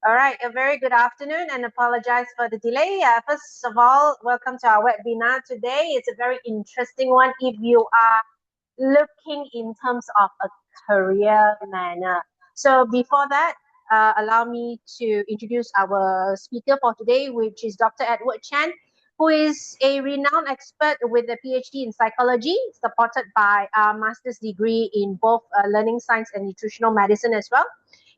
All right, a very good afternoon and apologize for the delay. First of all, welcome to our webinar today. It's a very interesting one if you are looking in terms of a career manner. So before that, allow me to introduce our speaker for today, which is Dr. Edward Chan, who is a renowned expert with a PhD in psychology, supported by a master's degree in both learning science and nutritional medicine as well.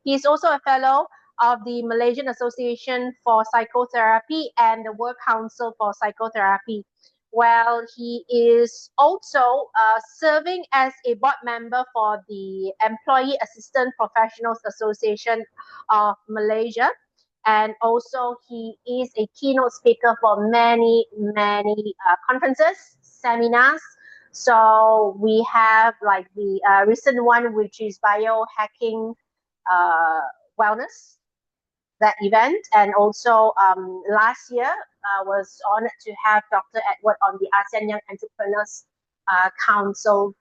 He is also a fellow of the Malaysian Association for Psychotherapy and the World Council for Psychotherapy. Well, he is also serving as a board member for the Employee Assistant Professionals Association of Malaysia. And also he is a keynote speaker for many conferences, seminars. So we have like the recent one, which is biohacking wellness, that event. And also last year was honored to have Dr. Edward on the ASEAN Young Entrepreneurs Council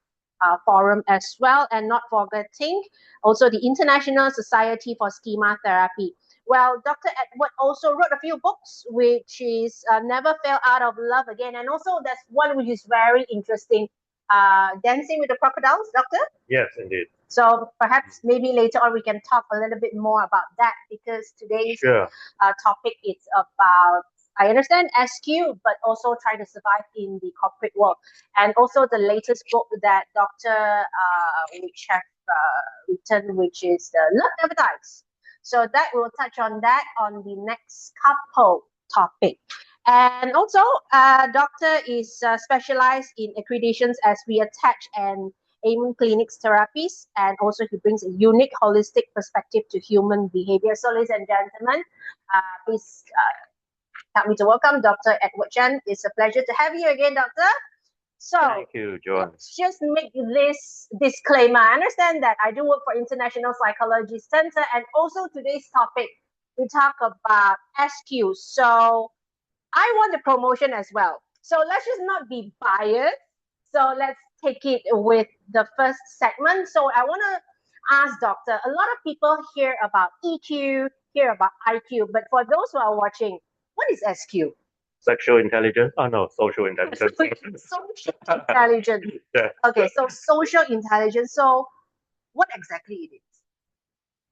forum as well, and not forgetting also the International Society for Schema Therapy. Well, Dr. Edward also wrote a few books, which is Never Fail Out of Love Again, and also there's one which is very interesting, Dancing with the Crocodiles, Doctor? Yes, indeed. So perhaps maybe later on we can talk a little bit more about that, because today's topic is about, I understand, SQ, but also trying to survive in the corporate world. And also the latest book that Dr. which have written, which is Love Never Dies. So that we'll touch on that on the next couple topic. And also, Doctor is specialized in accreditations as we attach and Amen Clinics therapies, and also he brings a unique holistic perspective to human behavior. So ladies and gentlemen, please help me to welcome Dr. Edward Chan. It's a pleasure to have you again, Doctor. So thank you, Joan. Let's just make this disclaimer. I understand that I do work for International Psychology Center, and also today's topic, we talk about SQ. So I want the promotion as well. So let's just not be biased. So let's take it with the first segment. So I want to ask Doctor, a lot of people hear about EQ, hear about IQ, but for those who are watching, what is SQ? Sexual intelligence? Oh no, social intelligence. Social intelligence. Yeah. Okay, so social intelligence. So what exactly it is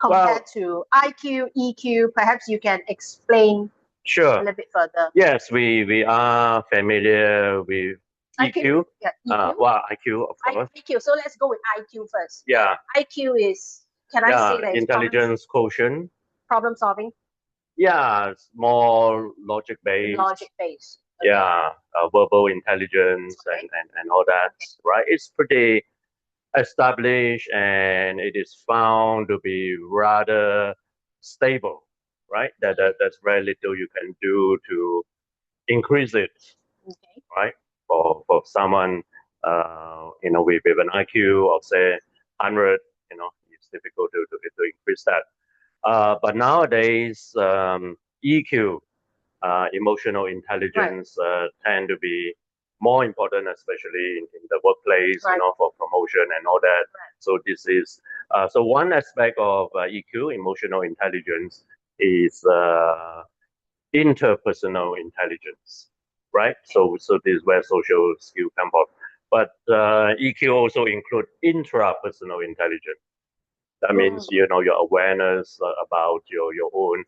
compared to IQ, EQ? Perhaps you can explain a little bit further. Yes, we are familiar with EQ. Yeah, EQ. IQ, of course. IQ. So let's go with IQ first. Yeah. IQ is, can I say that? Intelligence quotient. Problem solving. Yeah, it's more logic based. Logic based. Okay. Yeah, verbal intelligence and all that. Right. It's pretty established, and it is found to be rather stable. Right. That's very little you can do to increase it. Okay. Right. For someone, with an IQ of say 100, it's difficult to increase that. But nowadays, EQ, emotional intelligence, tend to be more important, especially in the workplace, for promotion and all that. Right. So this is so one aspect of EQ, emotional intelligence, is interpersonal intelligence, right? So this is where social skill come from. But EQ also include intrapersonal intelligence. That means your awareness about your own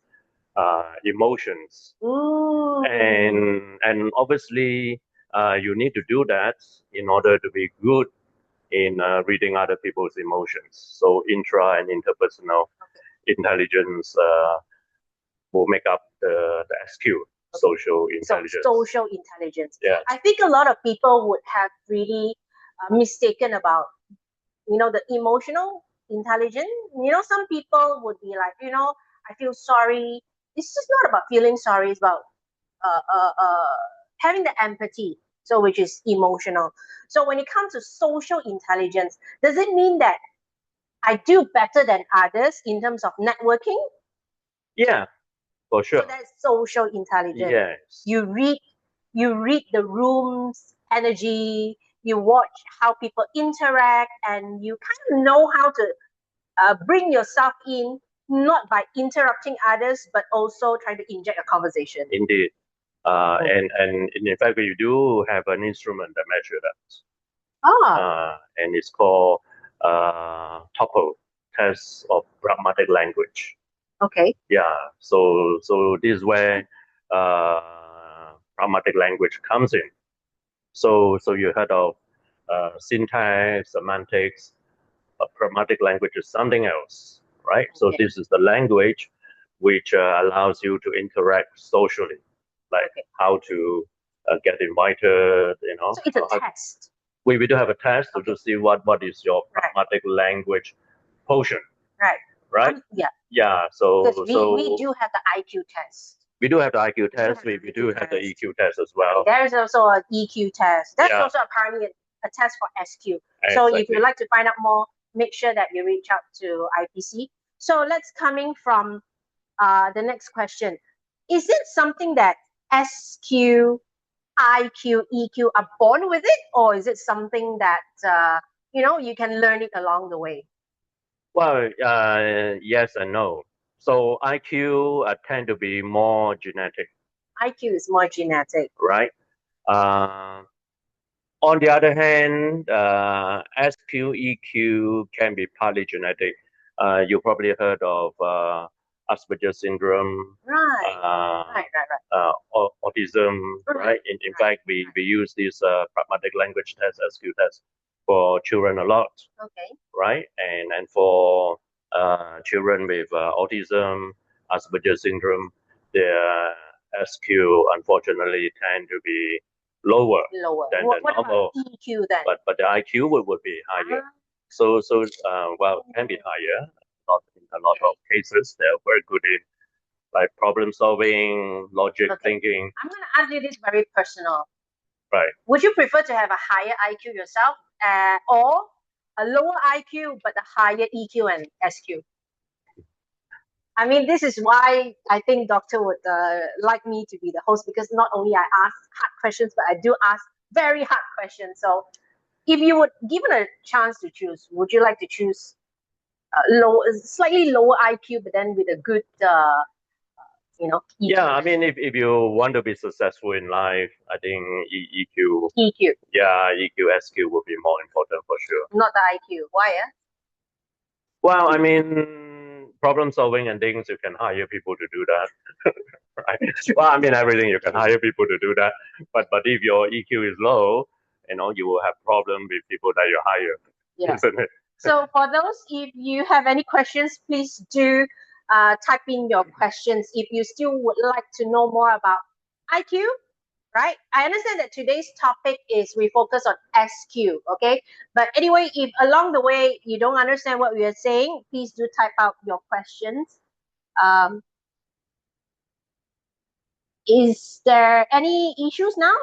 emotions, and obviously you need to do that in order to be good in reading other people's emotions. So intra and interpersonal intelligence will make up the SQ, social intelligence. So social intelligence. Yeah. I think a lot of people would have really mistaken about the emotional intelligence. Some people would be like, I feel sorry. It's just not about feeling sorry. It's about having the empathy, so which is emotional. So when it comes to social intelligence, does it mean that I do better than others in terms of networking? Yeah, for sure. So that's social intelligence. Yes. You read the room's energy. You watch how people interact, and you kind of know how to bring yourself in not by interrupting others, but also trying to inject a conversation. Indeed. And in fact, we do have an instrument that measures that. And it's called TOEFL, Test of Pragmatic Language. Okay. Yeah. So this is where pragmatic language comes in. So you heard of syntax, semantics. Pragmatic language is something else, right? Okay. So this is the language which allows you to interact socially, like how to get invited, So it's a test. We do have a test to see what is your pragmatic language quotient. Right. Yeah. So we do have the IQ test. We do have the IQ test. We do have the EQ test as well. There is also an EQ test. That's also apparently a test for SQ. So if you'd like to find out more, make sure that you reach out to IPC. So let's coming from the next question. Is it something that SQ, IQ, EQ are born with it, or is it something that you can learn it along the way? Well, yes and no. So IQ tend to be more genetic. IQ is more genetic, right? On the other hand, SQ, EQ can be partly genetic. You probably heard of Asperger's syndrome, autism, right? In fact, we use this pragmatic language test, SQ test, for children a lot, right? And for children with autism, Asperger's syndrome, their SQ unfortunately tend to be lower than the normal. EQ then? But the IQ would be higher. So well, can be higher. Not in a lot of cases, they're very good in like problem solving, logic thinking. I'm going to ask you this very personal. Right. Would you prefer to have a higher IQ yourself, or a lower IQ but a higher EQ and SQ? I mean, this is why I think Doctor would like me to be the host, because not only I ask hard questions, but I do ask very hard questions. So if you would given a chance to choose, would you like to choose slightly lower IQ, but then with a good, EQ? Yeah, I mean, if you want to be successful in life, I think EQ. EQ. Yeah, EQ, SQ would be more important for sure. Not the IQ. Why? Well, I mean, problem solving and things, you can hire people to do that. Right? Well, I mean, everything you can hire people to do that. But if your EQ is low, you will have problem with people that you hire, isn't it? So for those, if you have any questions, please do type in your questions. If you still would like to know more about IQ, right? I understand that today's topic is we focus on SQ, okay? But anyway, if along the way you don't understand what we are saying, please do type out your questions. Is there any issues now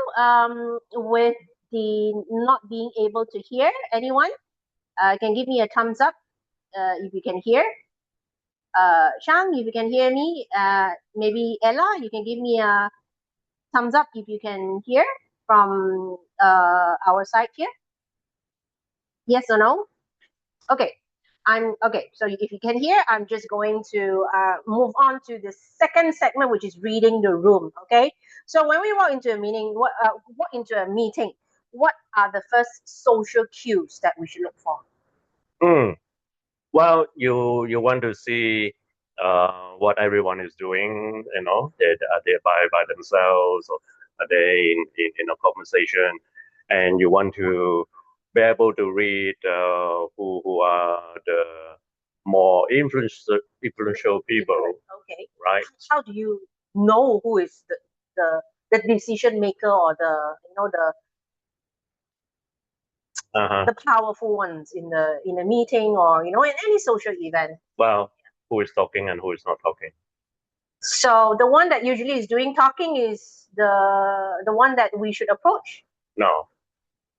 with the not being able to hear anyone? Can give me a thumbs up if you can hear. Shang, if you can hear me. Maybe Ella, you can give me a thumbs up if you can hear from our side here. Yes or no? Okay. Okay. So if you can hear, I'm just going to move on to the second segment, which is reading the room. Okay. So when we walk into a meeting, what are the first social cues that we should look for? Well, you want to see what everyone is doing. Are they by themselves, or are they in a conversation? And you want to be able to read who are the more influential people. Okay. Right. How do you know who is the decision maker, or the powerful ones in a meeting, or in any social event? Well, who is talking and who is not talking? So the one that usually is doing talking is the one that we should approach? No,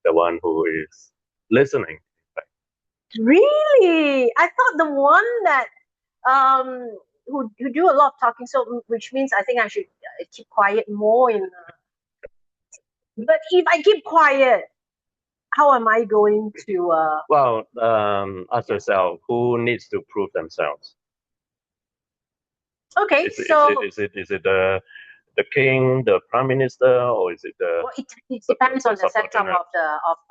the one who is listening. Really? I thought the one that who do a lot of talking, so which means I think I should keep quiet more but if I keep quiet, how am I going to Well, ask yourself, who needs to prove themselves? Okay, Is so it the king, the prime minister, or is it the well, it depends on the setup subordinate?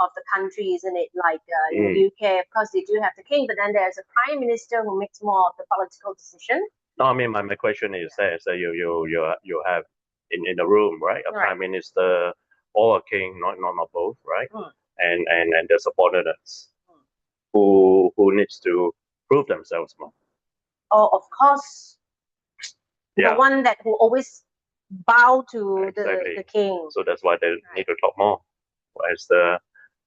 of the country, isn't it? Like in Mm. UK, of course, they do have the king, but then there's a prime minister who makes more of the political decision. No, I mean my question is that you have in a room, right? A Right. prime minister or a king, not both, right? Mm. And the subordinates who needs to prove themselves more. Oh, of course, the Yeah, one that who always bow to exactly. the king. So that's why they Right. need to talk more. Whereas the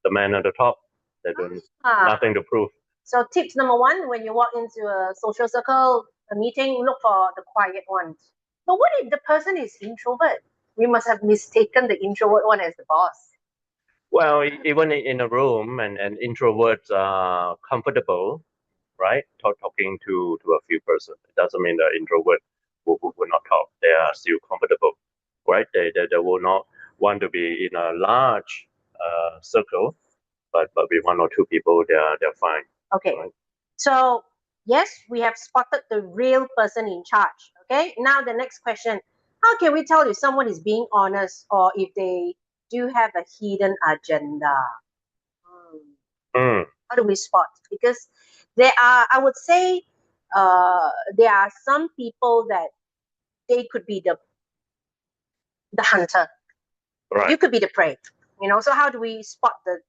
man at the top, they don't Ah. nothing to prove. So tips number one, when you walk into a social circle, a meeting, look for the quiet ones. But what if the person is introvert? We must have mistaken the introvert one as the boss. Well, even in a room, and introverts are comfortable, right? Talking to a few persons. It doesn't mean the introvert will not talk. They are still comfortable, right? They will not want to be in a large circle, but with one or two people, they're fine. Okay. Right? So yes, we have spotted the real person in charge. Okay. Now the next question: how can we tell if someone is being honest or if they do have a hidden agenda? Mm, How do we spot? Because there are, I would say, there are some people that they could be the hunter. right. You could be the prey. So how do we spot the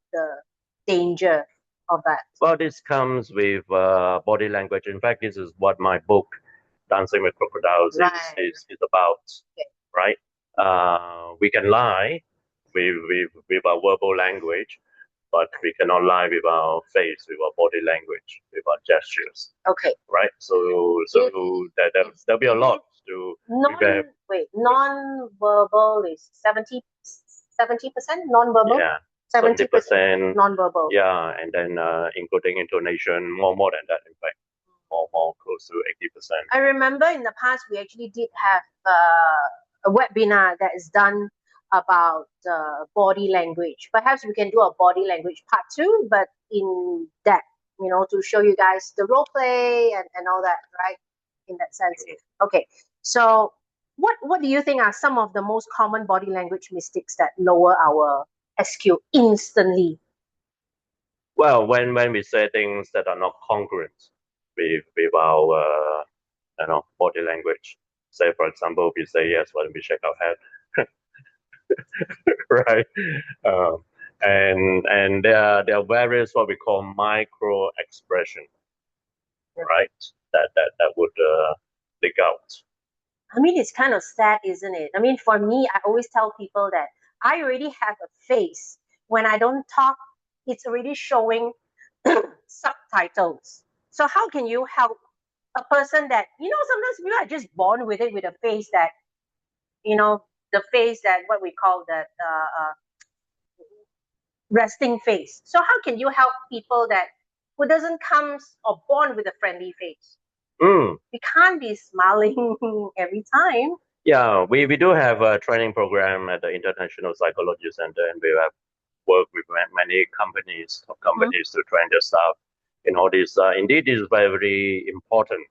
danger of that? Well, this comes with body language. In fact, this is what my book, Dancing with Crocodiles, Right. is about. Okay. Right? We can lie with our verbal language, but we cannot lie with our face, with our body language, with our gestures. Okay. Right? So there'll be a lot to prepare. Non-verbal is 70% non-verbal. Yeah, 70% non-verbal. Yeah, and then including intonation, more than that. In fact, more close to 80%. I remember in the past we actually did have a webinar that is done about body language. Perhaps we can do a body language part 2, but in depth, to show you guys the role play and all that, right? In that sense. Okay. So what do you think are some of the most common body language mistakes that lower our SQ instantly? Well, when we say things that are not congruent with our body language, say for example, we say yes when we shake our head, right? And there are various what we call micro expression, right? That would stick out. I mean, it's kind of sad, isn't it? I mean, for me, I always tell people that I already have a face. When I don't talk, it's already showing subtitles. So how can you help a person that, sometimes people are just born with it, with a face that, the face that what we call that resting face. So how can you help people that who doesn't come or born with a friendly face? We can't be smiling every time. Yeah, we do have a training program at the International Psychology Center, and we have worked with many companies, top companies, to train their staff in all this. Indeed, is very important,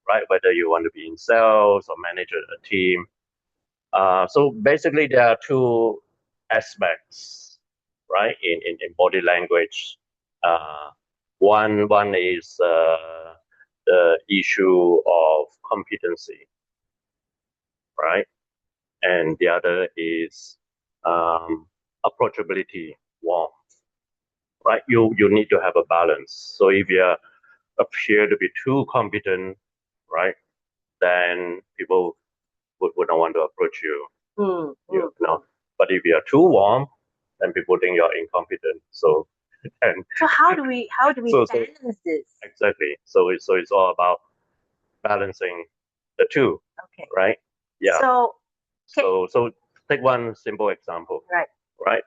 right? Whether you want to be in sales or manage a team. So basically, there are two aspects, right, in body language. One is the issue of competency, right? And the other is approachability, warmth, right? You need to have a balance. So if you appear to be too competent, right, then people would not want to approach you. But if you are too warm, then people think you're incompetent. So how do we balance this? Exactly. So it's all about balancing the two. Okay. Right? Yeah. So take one simple example. Right. Right?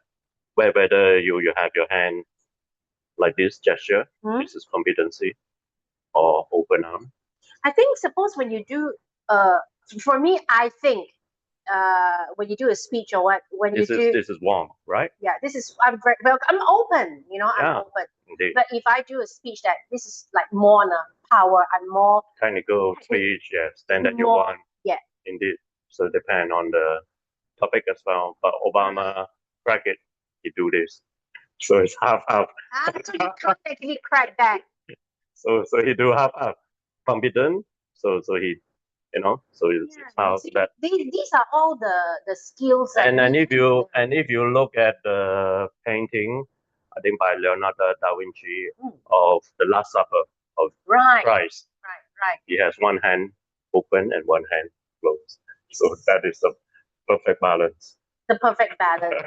Whether you have your hand like this gesture, this is competency, or open arm. I think suppose when you do for me, I think when you do a speech or what, this is warm, right? Yeah, I'm very well. I'm open. I'm open. Indeed. But if I do a speech that this is like more on a power and more technical speech, yes, then that you more, want. yeah. Indeed. So depend on the topic as well. But Obama crack it, he do this. So it's half. So you can't actually crack that. So he do half competent. So he, so it's half See, that. these are all the skills that And need if to you be and if you look at the painting, I think by Leonardo da Vinci of the Last Supper of right, Christ, right. he has one hand open and one hand closed. So that is the perfect balance. The perfect balance.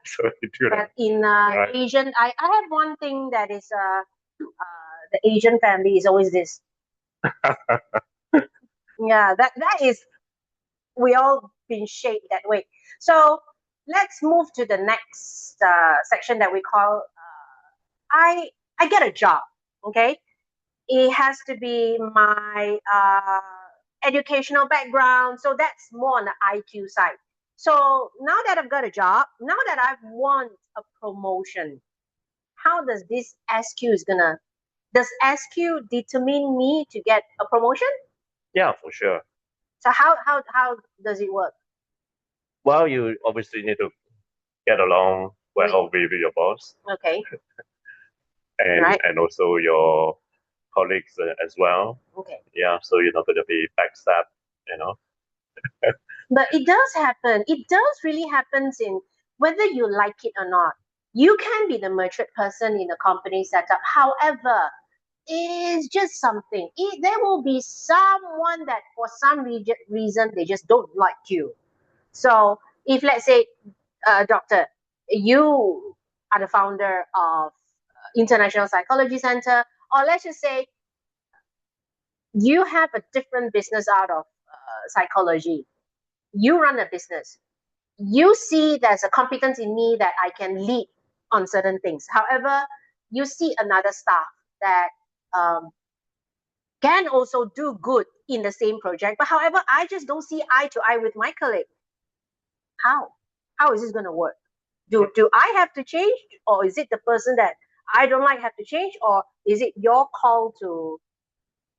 So you do that. But in Right. Asian, I have one thing that is the Asian family is always this. Yeah, that is, we all been shaped that way. So let's move to the next section that we call I get a job. Okay, it has to be my educational background, so that's more on the IQ side. So now that I've got a job, now that I want a promotion, how does this SQ does SQ determine me to get a promotion? Yeah, for sure. So how does it work? Well, you obviously need to get along well with your boss. Okay. And right. And also your colleagues as well. Okay. Yeah, so you're not going to be backstabbed, But it does happen. It does really happens in whether you like it or not. You can be the matured person in a company setup. However, it is just something. There will be someone that for some reason they just don't like you. So if let's say, doctor, you are the founder of International Psychology Center, or let's just say you have a different business out of psychology. You run a business. You see there's a competence in me that I can lead on certain things. However, you see another staff that can also do good in the same project. But however, I just don't see eye to eye with my colleague. How is this going to work? Do I have to change, or is it the person that I don't like have to change, or is it your call to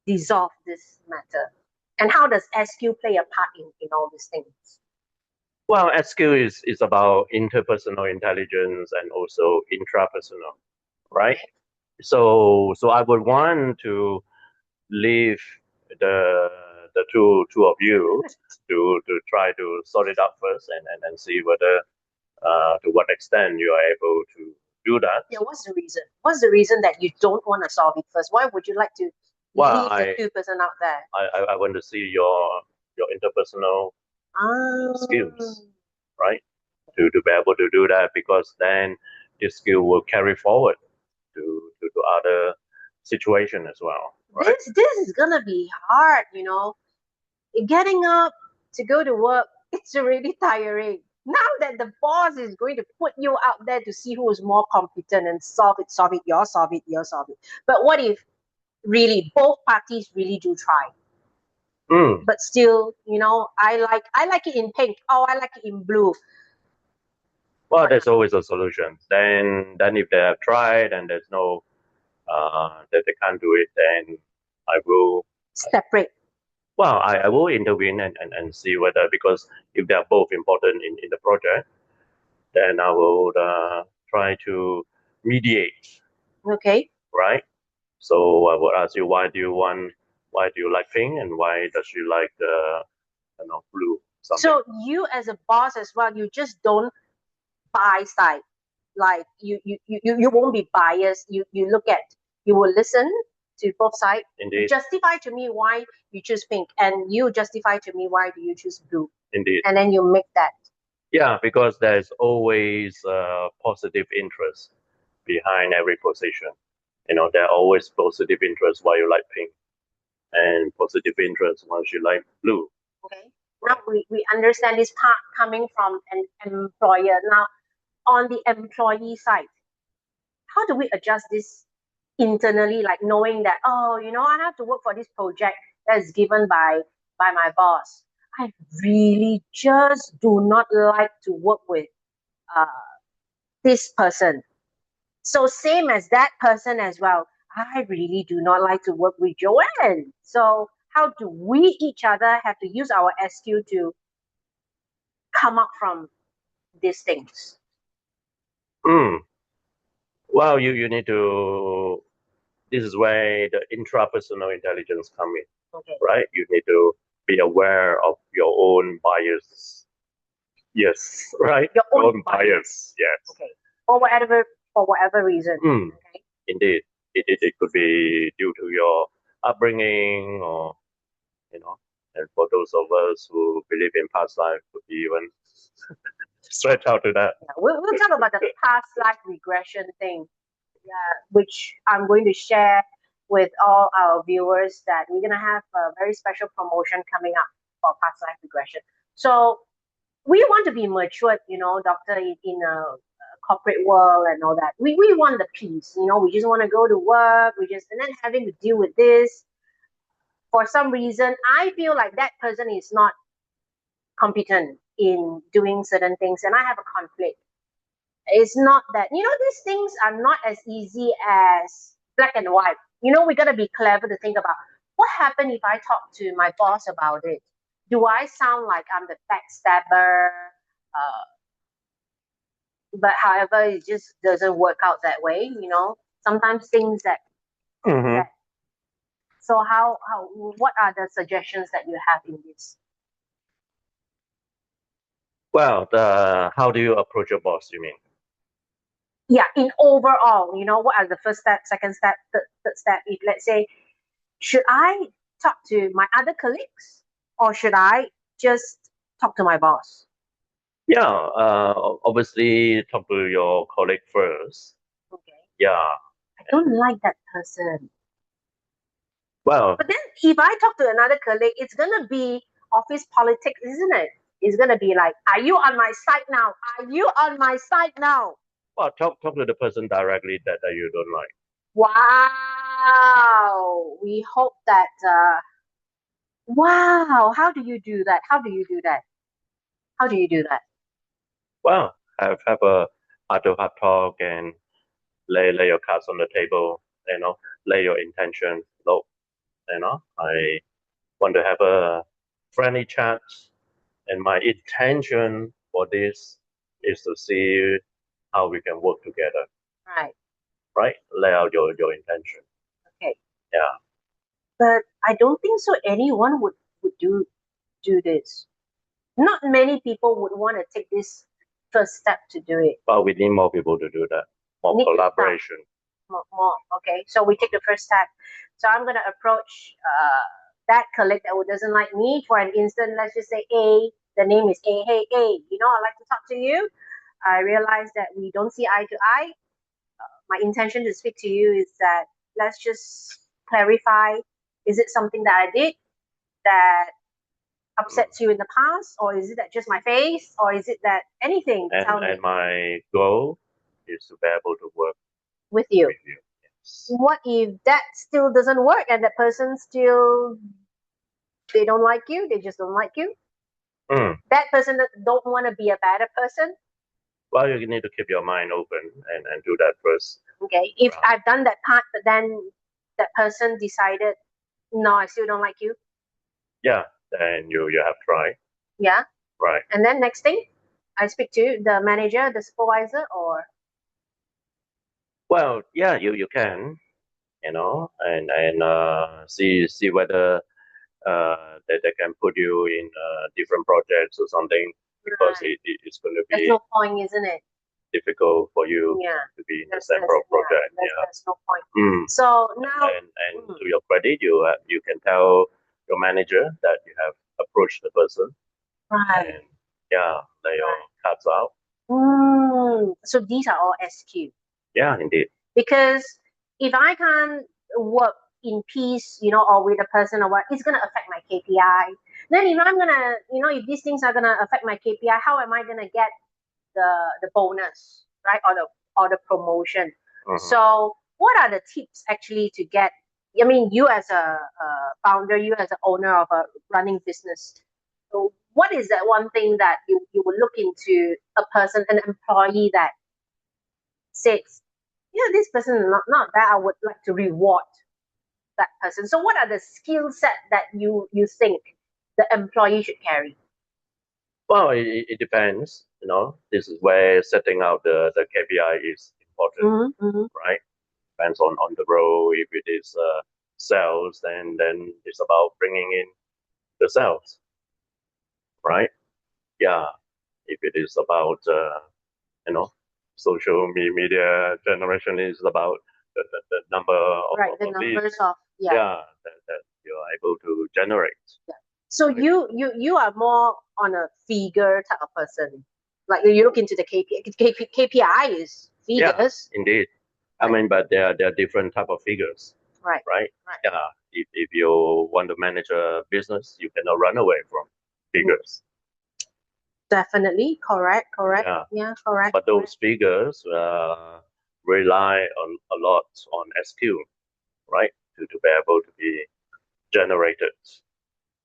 dissolve this matter? And how does SQ play a part in all these things? Well, SQ is about interpersonal intelligence and also intrapersonal, right? So I would want to leave the two of you to try to sort it out first and see whether to what extent you are able to do that. Yeah, what's the reason? What's the reason that you don't want to solve it first? Why would you like to leave the two person out there? I want to see your interpersonal skills, right? To be able to do that, because then this skill will carry forward to other situation as well. Right? This is gonna be hard, Getting up to go to work, it's already tiring. Now that the boss is going to put you out there to see who is more competent and solve it, you solve it. But what if really both parties really do try? But still, I like it in pink. Oh, I like it in blue. Well, there's always a solution. Then if they have tried and there's no that they can't do it, then I will separate. Well, I will intervene and see whether, because if they are both important in the project, then I will try to mediate. Okay. Right. So I would ask you, why do you like pink, and why does she like blue? Something. So you as a boss as well, you just don't buy side. Like you won't be biased. You will listen to both sides. Indeed. Justify to me why you choose pink, and you justify to me why do you choose blue. Indeed. And then you make that. Yeah, because there's always positive interest behind every position. There are always positive interest why you like pink, and positive interest once you like blue. Okay. Now we understand this part coming from an employer. Now, on the employee side, how do we adjust this internally, like knowing that, I have to work for this project that's given by my boss. I really just do not like to work with this person. So same as that person as well, I really do not like to work with Joanne. So how do we each other have to use our SQ to come up from these things? Hmm. Well, you need to. This is where the intrapersonal intelligence come in, Okay. right? You need to be aware of your own bias. Yes, right. Your own bias. Yes. Okay. For whatever reason. Hmm. Okay. Indeed, it could be due to your upbringing, or and for those of us who believe in past life, could be even stretch out to that. Yeah, we'll talk about the past life regression thing, which I'm going to share with all our viewers that we're going to have a very special promotion coming up for past life regression. So we want to be matured, doctor, in a corporate world and all that. We want the peace, we just want to go to work, and then having to deal with this. For some reason, I feel like that person is not competent in doing certain things, and I have a conflict. It's not that, these things are not as easy as black and white. We got to be clever to think about what happened if I talk to my boss about it. Do I sound like I'm the backstabber? But however, it just doesn't work out that way. Sometimes things that. Mm-hmm. So what are the suggestions that you have in this? Well, how do you approach your boss? You mean? Yeah, in overall, what are the first step, second step, third step? If let's say, should I talk to my other colleagues, or should I just talk to my boss? Yeah, obviously talk to your colleague first. Okay. Yeah. I don't like that person. Well, But then if I talk to another colleague, it's gonna be office politics, isn't it? It's gonna be like, are you on my side now? Are you on my side now? talk to the person directly that you don't like. Wow. We hope that wow, how do you do that? How do you do that? How do you do that? Well, have a heart-to-heart talk and lay your cards on the table. Lay your intention. Look, I want to have a friendly chat, and my intention for this is to see how we can work together. Right. Right? Lay out your intention. Okay. Yeah. But I don't think so anyone would do this. Not many people would want to take this first step to do it. But we need more people to do that. More Need to collaboration. More. Okay. So we take the first step. So I'm gonna approach that colleague that doesn't like me. For an instant, let's just say A. The name is A. Hey A. I'd like to talk to you. I realize that we don't see eye to eye. My intention to speak to you is that let's just clarify, is it something that I did that upsets you in the past, or is it that just my face, or is it that anything? Tell me. And my goal is to be able to work With you. Yes. What if that still doesn't work and that person still, they don't like you, they just don't like you? That person don't want to be a better person? Well, you need to keep your mind open and do that first. Okay. If I've done that part, but then that person decided, no, I still don't like you. Yeah, then you have tried. Yeah. Right. And then next thing, I speak to the manager, the supervisor, or. Well, yeah, you can, and see whether they can put you in different projects or something, because it's going to There's be no point, isn't it? difficult for you to be in the same project. There's no point. So now, and to your credit, you can tell your manager that you have approached the person. right. And lay your cards out. So these are all SQ. Yeah, indeed. Because if I can't work in peace, or with a person or what, it's gonna affect my KPI. Then if I'm gonna, if these things are gonna affect my KPI, how am I gonna get the bonus, right, or the promotion? So what are the tips actually to get? I mean, you as a founder, you as an owner of a running business, so what is that one thing that you would look into a person, an employee that says, this person is not bad. I would like to reward that person. So what are the skill set that you think the employee should carry? Well, it depends. This is where setting out the KPI is important, right? Depends on the role. If it is sales, then it's about bringing in the sales, right? Yeah. If it is about social media generation, is about the number of Right, the of numbers leads. of That you are able to generate. So Right. you are more on a figure type of person. Like you look into the KPI is Yeah, figures. indeed. I mean, but there are different type of figures, Right. right? Right. Yeah. If you want to manage a business, you cannot run away from figures. Definitely. Correct. Yeah. Yeah, correct. But those figures rely on a lot on SQ, right? To be able to be generated.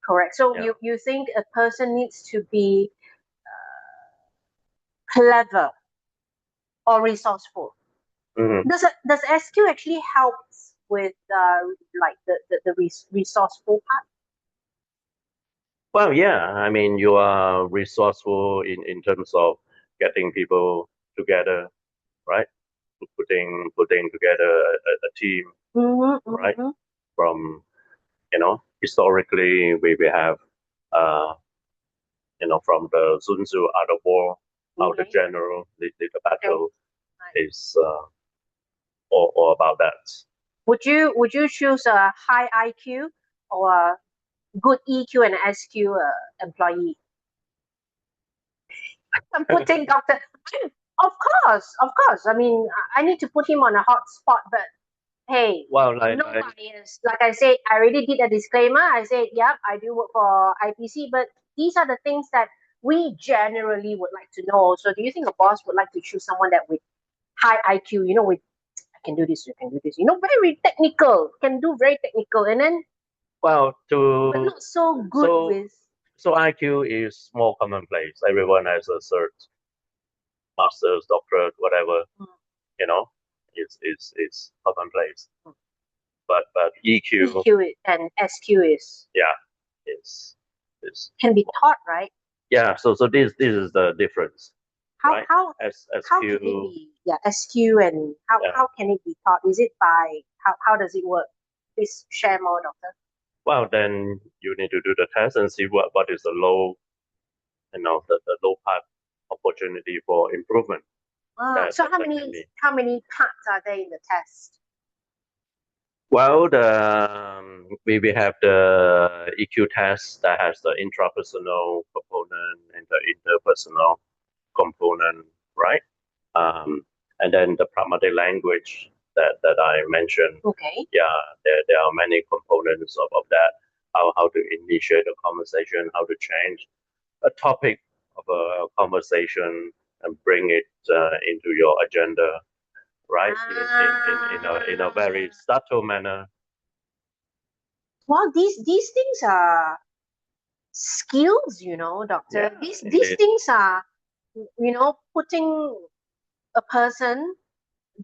Correct. So Yeah. you think a person needs to be clever or resourceful? Mhm. Does SQ actually helps with like the resourceful part? Well, yeah. I mean, you are resourceful in terms of getting people together, right? Putting together a team, right? From historically we have from the Sun Tzu Art of War, how the general the battle is all about that. Would you choose a high IQ or a good EQ and SQ employee? I'm putting Doctor. Of course. I mean, I need to put him on a hot spot, but hey, Well, no bias. Like I said, I already did a disclaimer. I said, yep, I do work for IPC, but these are the things that we generally would like to know. So, do you think a boss would like to choose someone that with high IQ? With I can do this, you can do this. Very technical, can do very technical, and then well, but not so good with. So IQ is more commonplace. Everyone has a cert, master's, doctorate, whatever. It's commonplace. But EQ and SQ is is can be taught, right? yeah. So this is the difference. How right? how SQ. how can it be? Yeah, SQ and how can it be taught? Is it by how does it work? Please share more, doctor. Well, then you need to do the test and see what is the low, the low part opportunity for improvement. So how many parts are there in the test? Well, we have the EQ test that has the intrapersonal component and the interpersonal component, right? And then the pragmatic language that I mentioned. Okay. Yeah, there are many components of that. How to initiate a conversation, how to change a topic of a conversation and bring it into your agenda, right? In a very subtle manner. Well, these things are skills, doctor. Yeah, these things are, putting a person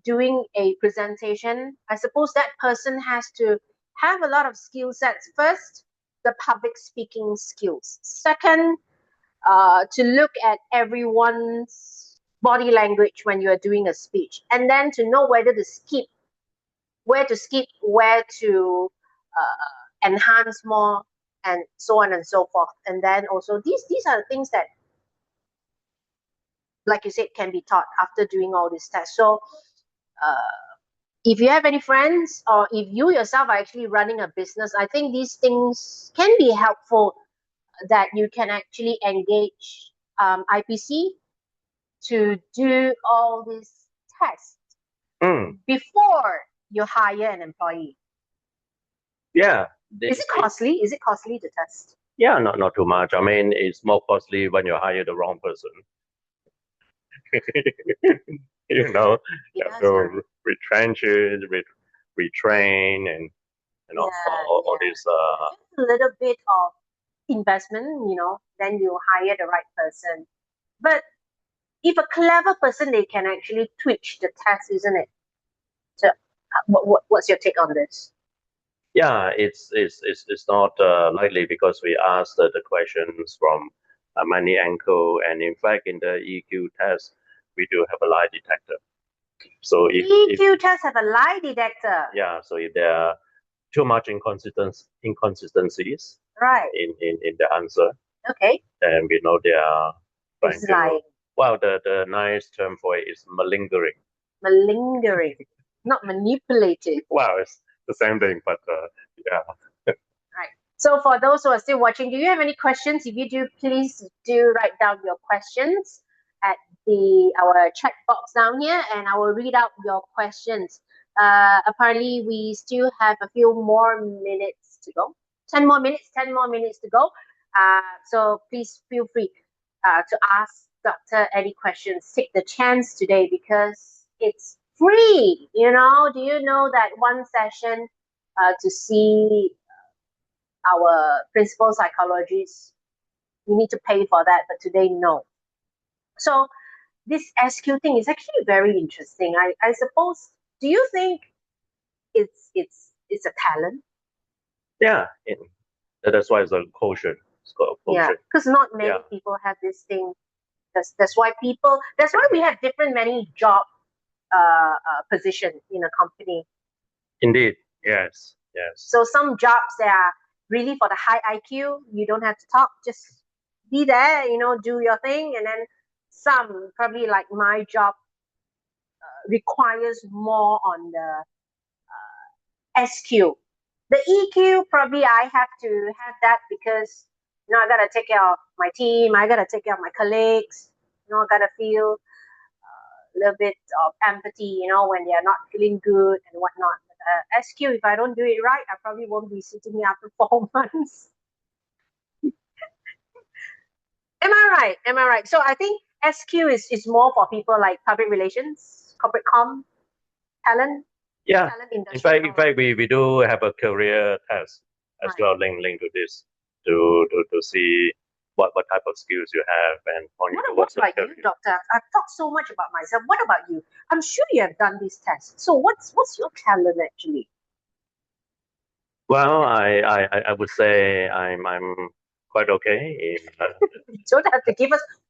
doing a presentation. I suppose that person has to have a lot of skill sets. First, the public speaking skills. Second, to look at everyone's body language when you are doing a speech, and then to know where to skip, where to enhance more, and so on and so forth. And then also these are the things that, like you said, can be taught after doing all these tests. So if you have any friends or if you yourself are actually running a business, I think these things can be helpful, that you can actually engage IPC to do all these tests before you hire an employee. Yeah. Is it costly? Is it costly to test? Yeah, not too much. I mean, it's more costly when you hire the wrong person. You have to retrench it, retrain, and all this. A little bit of investment, then you hire the right person. But if a clever person, they can actually twitch the test, isn't it? What's your take on this? Yeah, it's not likely because we asked the questions from many angles, and in fact, in the EQ test, we do have a lie detector. So EQ tests have a lie detector. yeah, so if there are too much inconsistencies Right. in the answer, Okay. then we know they are trying It's to. lying. Well, the nice term for it is malingering. Malingering, not manipulative. Well, it's the same thing, but yeah. Right. So for those who are still watching, do you have any questions? If you do, please do write down your questions at our chat box down here, and I will read out your questions. Apparently, we still have a few more minutes to go. 10 more minutes. 10 more minutes to go. So please feel free to ask Doctor any questions. Take the chance today because it's free. You know, do you know that one session to see our principal psychologists, you need to pay for that, but today, no. So this SQ thing is actually very interesting. I suppose, do you think it's a talent? Yeah, that's why it's a quotient. It's called a Yeah, quotient. because not many people have this thing. That's why we have different many job position in a company. Indeed, yes. So some jobs that are really for the high IQ, you don't have to talk, just be there, do your thing. And then some, probably like my job, requires more on the SQ. The EQ, probably I have to have that because I gotta take care of my team, I gotta take care of my colleagues, I gotta feel a little bit of empathy, when they are not feeling good and whatnot. But SQ, if I don't do it right, I probably won't be sitting here after 4 months. Am I right? So I think SQ is more for people like public relations, corporate com, talent. Yeah. Talent industry. In fact, we do have a career test as well linked to this to see what type of skills you have and what about you, doctor? I've talked so much about myself. What about you? I'm sure you have done this test. So what's your talent actually? Well, I would say I'm quite okay in. Don't have to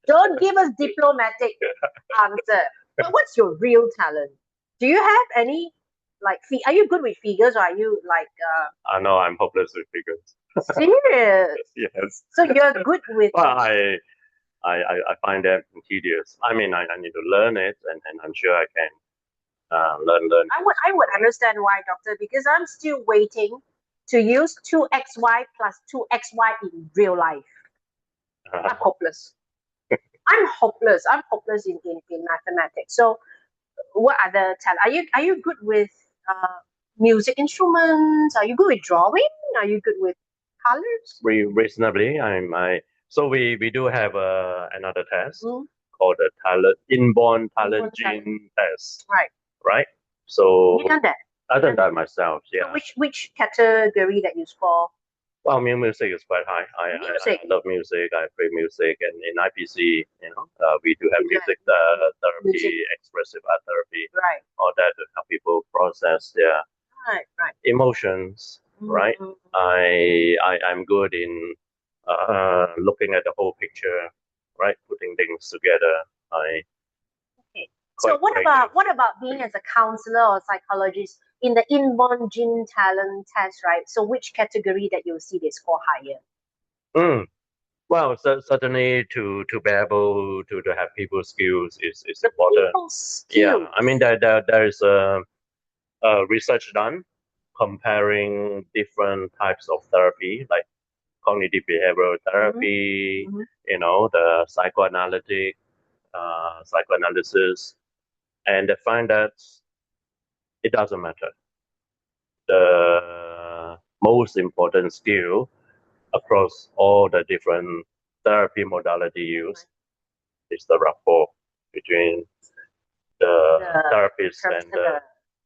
don't give us diplomatic answer. But what's your real talent? Do you have any, like, are you good with figures, or are you like No, I'm hopeless with figures. Serious? Yes. So you're good with Well, I find that tedious. I mean, I need to learn it, and I'm sure I can learn. I would understand why, doctor, because I'm still waiting to use 2xy plus 2xy in real life. I'm hopeless. I'm hopeless in mathematics. So what other talent? Are you good with music instruments? Are you good with drawing? Are you good with colors? Reasonably, so we do have another test called the inborn talent gene test. Right. So you done that? I've done that myself. Yeah. So which category that you score? Well, music is quite high. I love music. I play music, and in IPC, we do have music therapy, expressive art therapy, all that to help people process their emotions. Right. I'm good in looking at the whole picture, right? Putting things together. So what about being as a counselor or psychologist in the inborn gene talent test, right? So which category that you'll see they score higher? Well, certainly to be able to have people skills is important. People skills. Yeah, I mean there is a research done comparing different types of therapy, like cognitive behavioral therapy, the psychoanalysis, and they find that it doesn't matter. The most important skill across all the different therapy modality used is the rapport between the therapist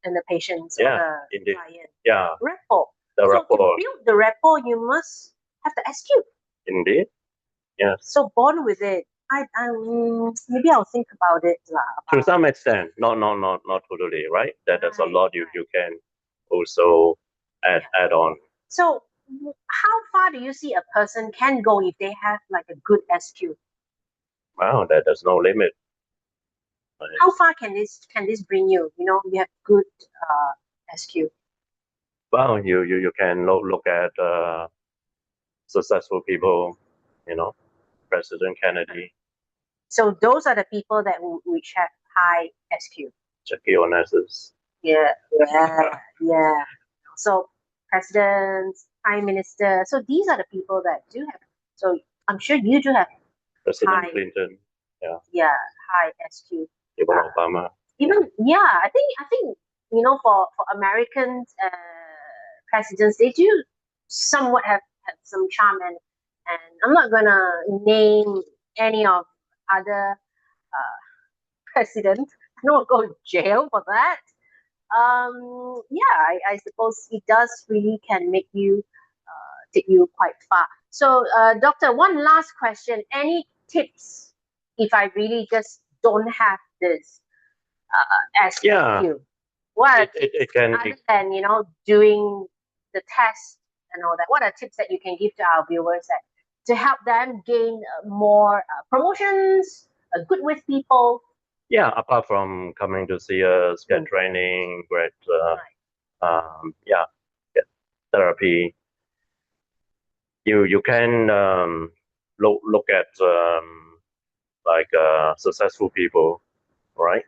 and the patients, yeah, or the indeed. client. Yeah. Rapport. The so rapport. to build the rapport, you must have the SQ. Indeed. Yes. So born with it. Maybe I'll think about it To some extent, not totally, right? There's a lot you can also add on. So, how far do you see a person can go if they have like a good SQ? Wow, there's no limit. How far can this bring you? You know, you have good SQ. Well, you can look at successful people, you know, President Kennedy, So those are the people that which have high SQ. Jackie Onassis. Yeah. So presidents, prime minister. So these are the people that do have. So I'm sure you do have President high, Clinton, high SQ. even Obama. I think you know for Americans presidents they do somewhat have some charm and I'm not gonna name any of other presidents. I don't go to jail for that. I suppose it does really can make you take you quite far. So, doctor, one last question. Any tips if I really just don't have this SQ? Yeah. What it can other than doing the test and all that? What are tips that you can give to our viewers to help them gain more promotions, good with people? Yeah, apart from coming to see us, get training, get get therapy. You can look at like successful people, right?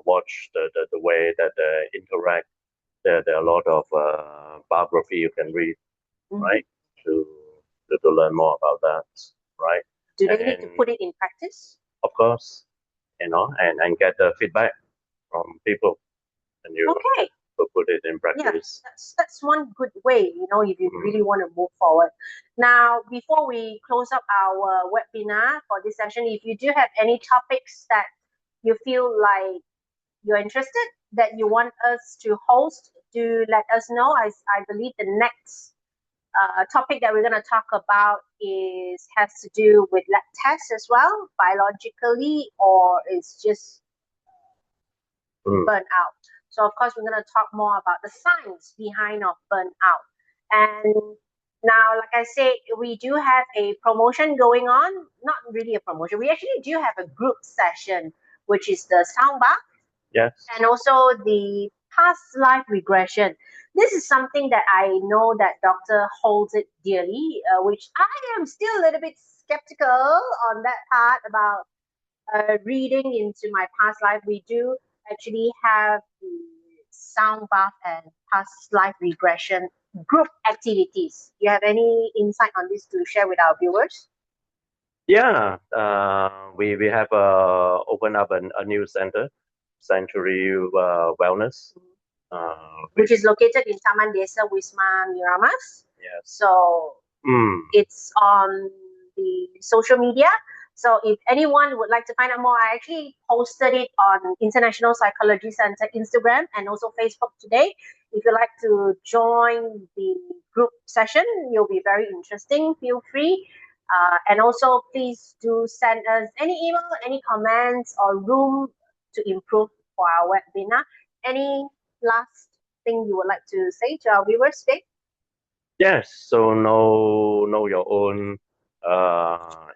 Watch the way that they interact. There are a lot of biography you can read, right? To learn more about that, right? Do they need to put it in practice? Of course, and get the feedback from people, and you put it in practice. Yeah, that's one good way, if you really want to move forward. Now, before we close up our webinar for this session, if you do have any topics that you feel like you're interested, that you want us to host, do let us know. I believe the next topic that we're going to talk about has to do with lab tests as well, biologically, or it's just burnout. So of course we're going to talk more about the science behind of burnout. And now, like I said, we do have a promotion going on. Not really a promotion. We actually do have a group session, which is the sound bath. Yes. And also the past life regression. This is something that I know that doctor holds it dearly, which I am still a little bit skeptical on that part about reading into my past life. We do actually have the sound bath and past life regression group activities. You have any insight on this to share with our viewers? Yeah, we have opened up a new center, Sanctuary Wellness, which is located in Taman Desa Wisma Miramas. Yes. So it's on the social media. So if anyone would like to find out more, I actually posted it on International Psychology Center Instagram and also Facebook today. If you'd like to join the group session, you'll be very interesting. Feel free. And also, please do send us any email, any comments, or room to improve for our webinar. Any last thing you would like to say to our viewers today? Yes. So know your own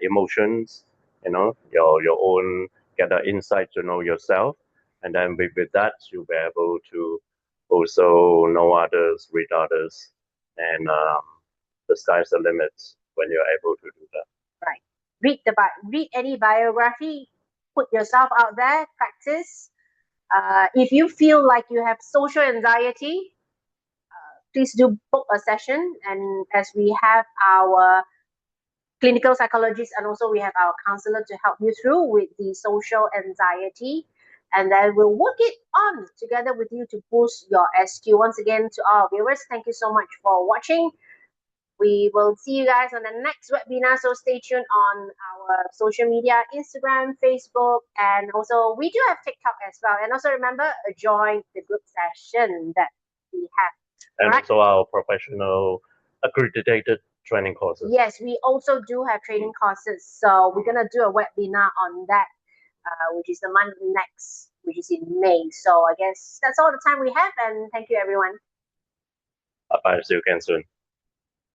emotions. Your own, get the insight to know yourself, and then with that you'll be able to also know others, read others, and the sky's the limit when you're able to do that. Right. Read any biography. Put yourself out there. Practice. If you feel like you have social anxiety, please do book a session. And as we have our clinical psychologist and also we have our counselor to help you through with the social anxiety. And then we'll work it on together with you to boost your SQ. Once again, to our viewers, thank you so much for watching. We will see you guys on the next webinar, so stay tuned on our social media, Instagram, Facebook, and also we do have TikTok as well. And also remember, join the group session that we have. And also our professional accredited training courses? Yes, we also do have training courses. So we're gonna do a webinar on that, which is the month next, which is in May. So I guess that's all the time we have, and thank you everyone. Bye. See you again soon.